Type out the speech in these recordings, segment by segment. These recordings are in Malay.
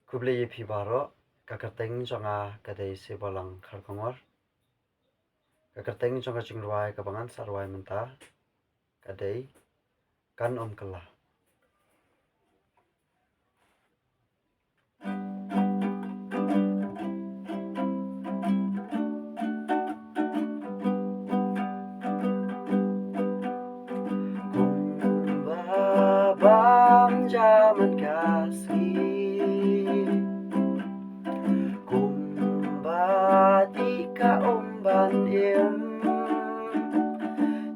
Kublai phi baro kakarteng jonga kadai se bolang kharkongor kakarteng jonga jingruai kabangan sarwai menta kadai kan kala kumbabam jaman kasih kumbati ka umban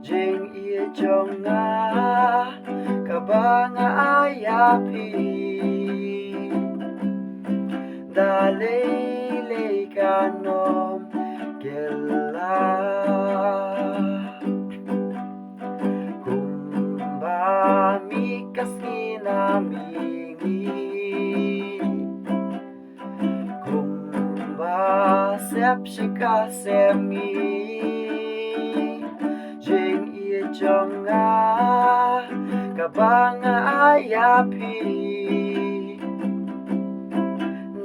jing ia jonga kabanga ayapi dalay kanom gela kumbami kasinamingi kumba sep shikasemi jing ia jonga kabanga ayapi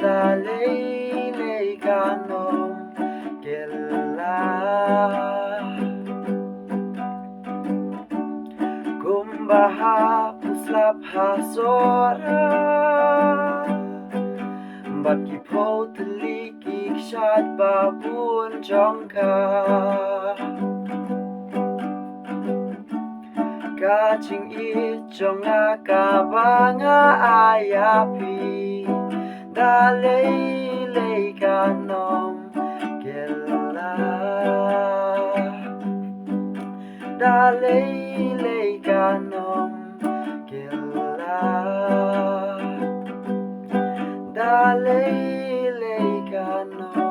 dalay kanom gela kumbaha puslap hasora bat ki po teliki kshat babun jongka kaching I jonga kabanga ayapi dalay kanom gela dalay kanom gela dalay kanom